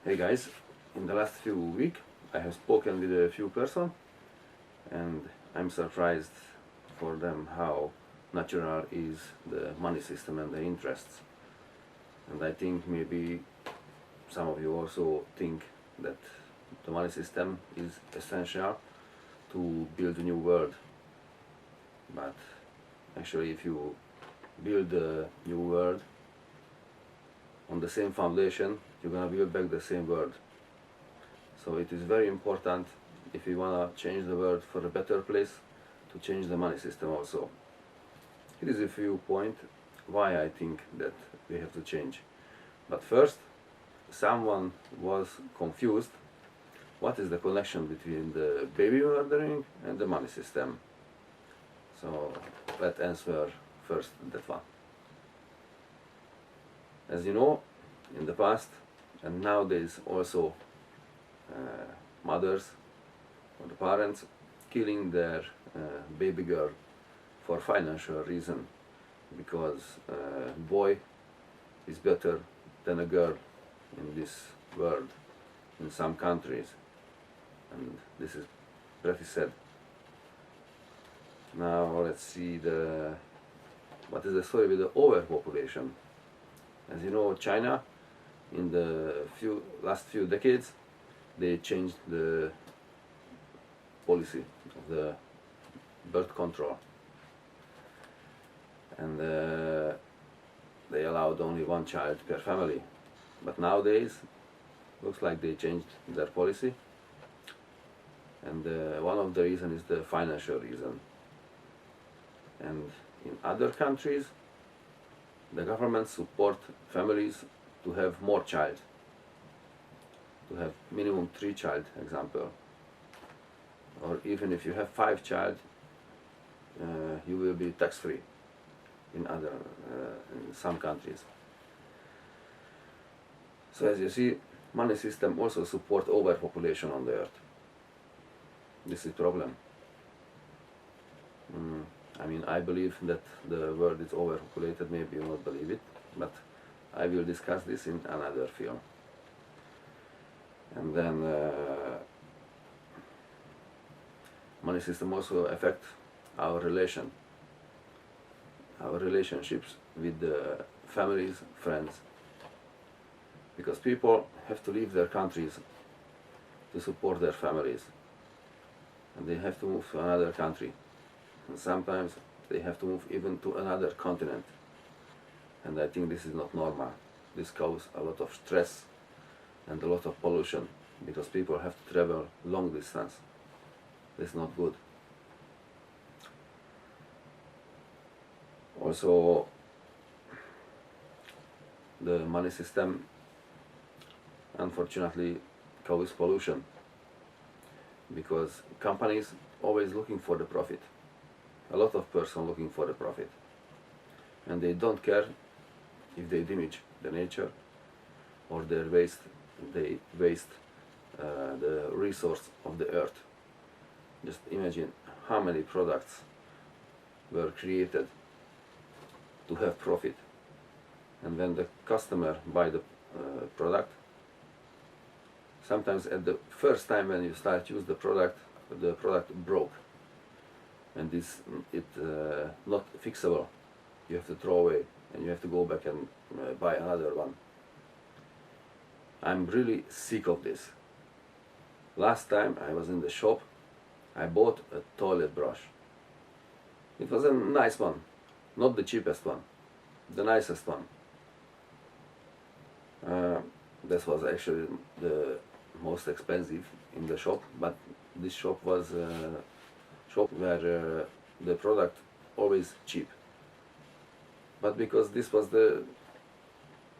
Hey guys, in the last few weeks I have spoken with a few persons and I'm surprised for them how natural is the money system and the interests. And I think maybe some of you also think that the money system is essential to build a new world. But actually if you build a new world on the same foundation, you're gonna build back the same world. So it is very important, if we wanna change the world for a better place, to change the money system also. It is a few points why I think that we have to change. But first, someone was confused what is the connection between the baby murdering and the money system. So let's answer first that one. As you know, in the past and nowadays also mothers or the parents killing their baby girl for financial reason, because boy is better than a girl in this world in some countries, and this is pretty sad. Now let's see what is the story with the overpopulation. As you know, China in the last few decades they changed the policy of the birth control, and they allowed only one child per family. But nowadays looks like they changed their policy, and one of the reasons is the financial reason. And in other countries the government support families to have more child, to have minimum 3 child, example, or even if you have 5 child, you will be tax free in some countries. So as you see, money system also support overpopulation on the earth. This is problem. I mean, I believe that the world is overpopulated. Maybe you not believe it, but I will discuss this in another film. And then money system also affect our relationships with the families, friends, because people have to leave their countries to support their families, and they have to move to another country, and sometimes they have to move even to another continent. And I think this is not normal. This causes a lot of stress and a lot of pollution, because people have to travel long distance. That's not good. Also, the money system unfortunately causes pollution, because companies always looking for the profit. A lot of person looking for the profit, and they don't care if they damage the nature or they waste the resource of the earth. Just imagine how many products were created to have profit, and when the customer buy the product, sometimes at the first time when you start use the product broke, and it not fixable. You have to throw away and you have to go back and buy another one. I'm really sick of this. Last time I was in the shop, I bought a toilet brush. It was a nice one, not the cheapest one, the nicest one. This was actually the most expensive in the shop, but this shop was a shop where the product always cheap. But because this was the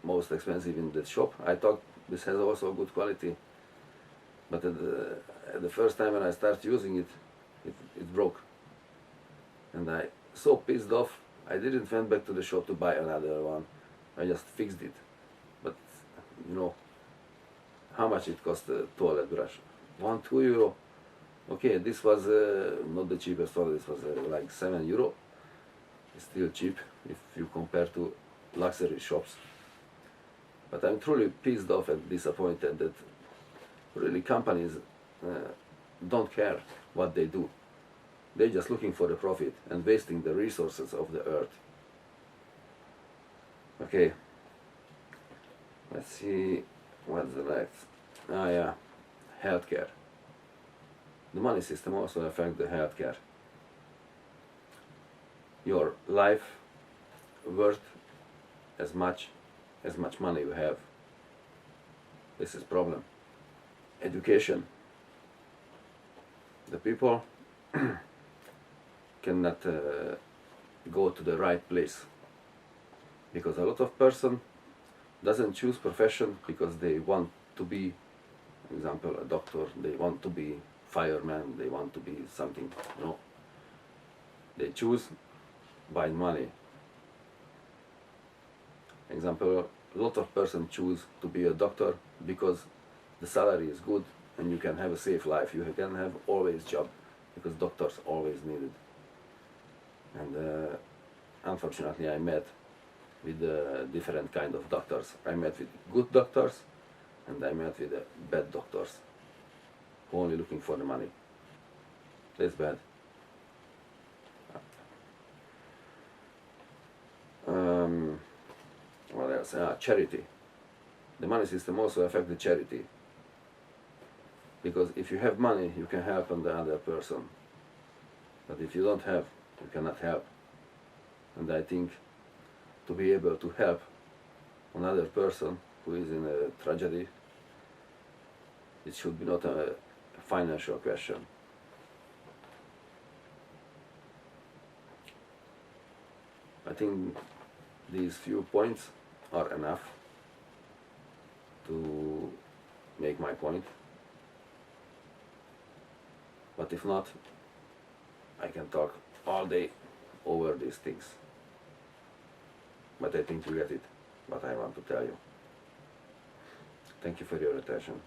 most expensive in the shop, I thought this has also good quality. But at the first time when I started using it, it broke. And I so pissed off, I didn't went back to the shop to buy another one. I just fixed it. But you know how much it cost, a toilet brush? 1-2 euro. Okay, this was not the cheapest one. This was like 7 euro. It's still cheap if you compare to luxury shops. But I'm truly pissed off and disappointed that really companies don't care what they do. They're just looking for the profit and wasting the resources of the earth. Okay, let's see what's the next. Ah yeah, healthcare. The money system also affects the healthcare. Your life worth as much money you have. This is problem. Education. The people cannot go to the right place because a lot of person doesn't choose profession because they want to be, for example, a doctor, they want to be fireman, they want to be something, no. They choose by money. Example, a lot of person choose to be a doctor because the salary is good and you can have a safe life. You can have always job because doctors always needed. And unfortunately I met with different kind of doctors. I met with good doctors and I met with bad doctors who only looking for the money. That's bad. What else? Charity. The money system also affects the charity. Because if you have money, you can help on the other person. But if you don't have, you cannot help. And I think to be able to help another person who is in a tragedy, it should be not a financial question. I think these few points are enough to make my point. But if not, I can talk all day over these things. But I think you get it, what I want to tell you. Thank you for your attention.